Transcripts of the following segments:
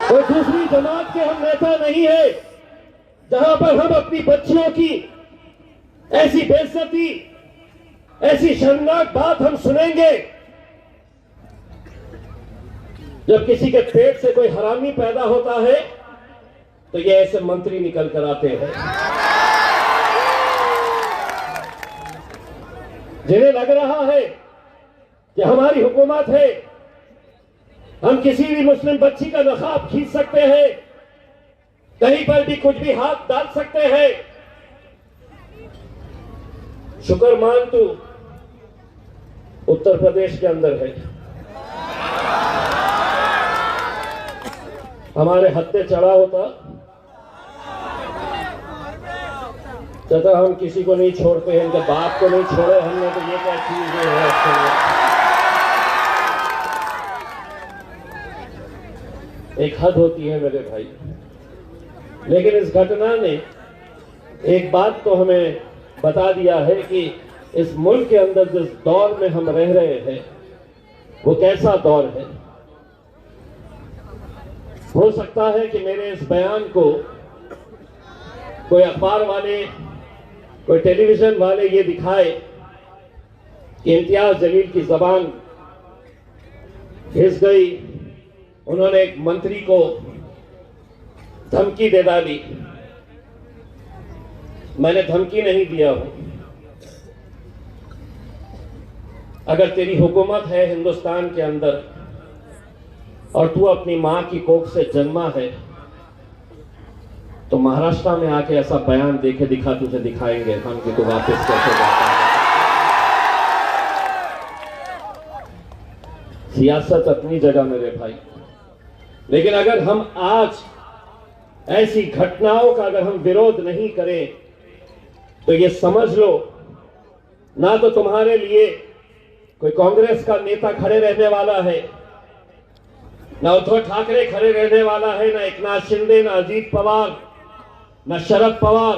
कोई दूसरी जमात के हम नेता नहीं है जहां पर हम अपनी बच्चियों की ऐसी बेइज्जती, ऐसी शर्मनाक बात हम सुनेंगे। जब किसी के पेट से कोई हरामी पैदा होता है तो ये ऐसे मंत्री निकल कर आते हैं जिन्हें लग रहा है कि हमारी हुकूमत है, हम किसी भी मुस्लिम बच्ची का नकाब खींच सकते हैं, कहीं पर भी कुछ भी हाथ डाल सकते हैं। शुक्र मान तू उत्तर प्रदेश के अंदर है, हमारे हत्थे चढ़ा होता चाचा हम किसी को नहीं छोड़ते हैं, इनके बाप को नहीं छोड़े हमने, तो ये क्या चीज है। एक हद होती है मेरे भाई, लेकिन इस घटना ने एक बात तो हमें बता दिया है कि इस मुल्क के अंदर जिस दौर में हम रह रहे हैं वो कैसा दौर है। हो सकता है कि मेरे इस बयान को कोई अखबार वाले, कोई टेलीविजन वाले ये दिखाए कि इम्तियाज जलील की जबान घिस गई, उन्होंने एक मंत्री को धमकी दे डाली। मैंने धमकी नहीं दिया हूं। अगर तेरी हुकूमत है हिंदुस्तान के अंदर और तू अपनी मां की कोख से जन्मा है तो महाराष्ट्र में आके ऐसा बयान देके दिखा, तुझे दिखाएंगे हम कि तू वापस कैसे जाता है। सियासत अपनी जगह मेरे भाई, लेकिन अगर हम आज ऐसी घटनाओं का अगर हम विरोध नहीं करें तो ये समझ लो ना तो तुम्हारे लिए कोई कांग्रेस का नेता खड़े रहने वाला है, ना उद्धव ठाकरे खड़े रहने वाला है, ना एकनाथ शिंदे, ना अजीत पवार, ना शरद पवार।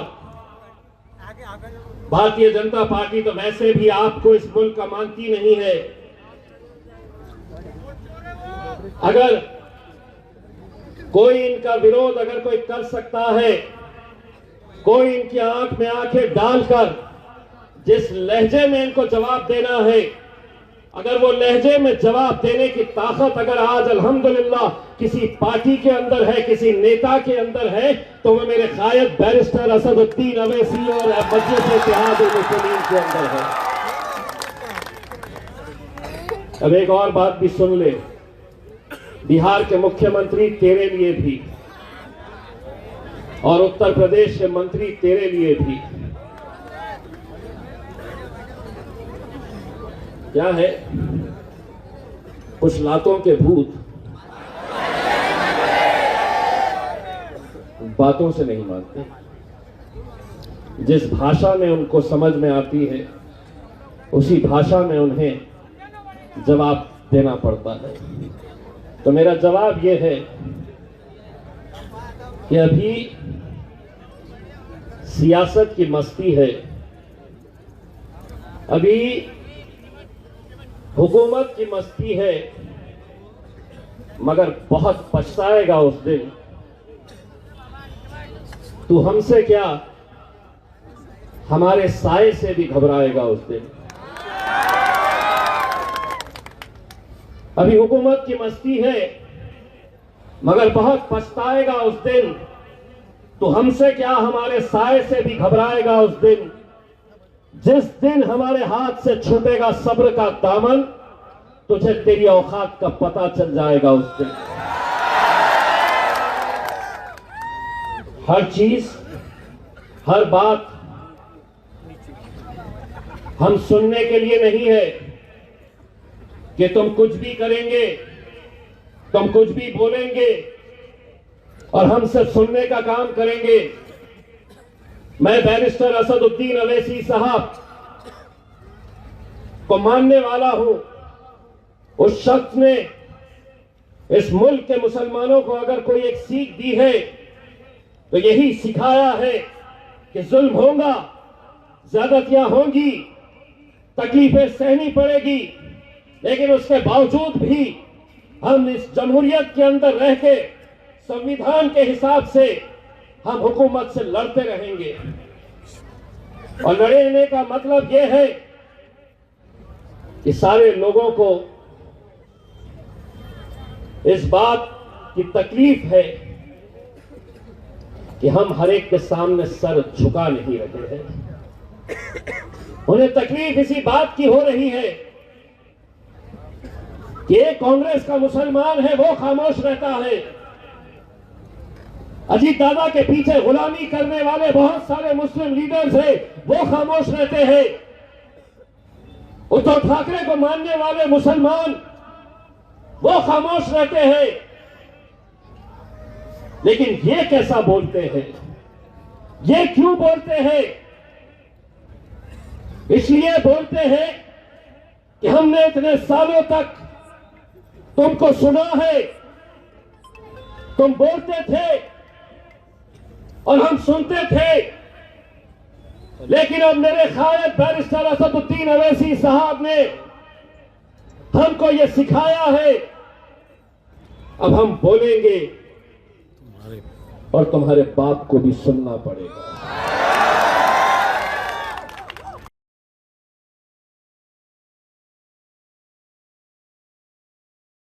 भारतीय जनता पार्टी तो वैसे भी आपको इस मुल्क का मानती नहीं है। अगर कोई इनका विरोध अगर कोई कर सकता है, कोई इनकी आंख में आंखें डालकर जिस लहजे में इनको जवाब देना है, अगर वो लहजे में जवाब देने की ताकत अगर आज अल्हम्दुलिल्लाह किसी पार्टी के अंदर है, किसी नेता के अंदर है, तो वो मेरे कायद बैरिस्टर असदुद्दीन अवैसी और मजलिस इत्तेहाद-उल-मुस्लिमीन के अंदर है। अब एक और बात भी सुन ले, बिहार के मुख्यमंत्री तेरे लिए भी और उत्तर प्रदेश के मंत्री तेरे लिए भी। क्या है, कुछ लातों के भूत बातों से नहीं मानते। जिस भाषा में उनको समझ में आती है उसी भाषा में उन्हें जवाब देना पड़ता है। तो मेरा जवाब यह है कि अभी सियासत की मस्ती है, अभी हुकूमत की मस्ती है, मगर बहुत पछताएगा उस दिन। तू हमसे क्या, हमारे साए से भी घबराएगा उस दिन। अभी हुकूमत की मस्ती है, मगर बहुत पछताएगा उस दिन। तो हमसे क्या, हमारे साए से भी घबराएगा उस दिन। जिस दिन हमारे हाथ से छूटेगा सब्र का दामन, तुझे तेरी औकात का पता चल जाएगा उस दिन। हर चीज, हर बात हम सुनने के लिए नहीं है कि तुम कुछ भी करेंगे, तुम कुछ भी बोलेंगे और हम सिर्फ सुनने का काम करेंगे। मैं बैरिस्टर असदुद्दीन अवैसी साहब को मानने वाला हूं। उस शख्स ने इस मुल्क के मुसलमानों को अगर कोई एक सीख दी है तो यही सिखाया है कि जुल्म होगा, ज्यादतियां होंगी, तकलीफें सहनी पड़ेगी, लेकिन उसके बावजूद भी हम इस जमहूरियत के अंदर रह के संविधान के हिसाब से हम हुकूमत से लड़ते रहेंगे। और लड़ने का मतलब यह है कि सारे लोगों को इस बात की तकलीफ है कि हम हर एक के सामने सर झुका नहीं रहे हैं। उन्हें तकलीफ इसी बात की हो रही है कि एक कांग्रेस का मुसलमान है वो खामोश रहता है, अजीत दादा के पीछे गुलामी करने वाले बहुत सारे मुस्लिम लीडर्स हैं वो खामोश रहते हैं, उद्धव ठाकरे को मानने वाले मुसलमान वो खामोश रहते हैं। लेकिन ये कैसा बोलते हैं, ये क्यों बोलते हैं? इसलिए बोलते हैं कि हमने इतने सालों तक तुमको सुना है, तुम बोलते थे और हम सुनते थे, लेकिन अब मेरे कायद बैरिस्टर असदुद्दीन अवैसी साहब ने हमको ये सिखाया है, अब हम बोलेंगे और तुम्हारे बाप को भी सुनना पड़ेगा।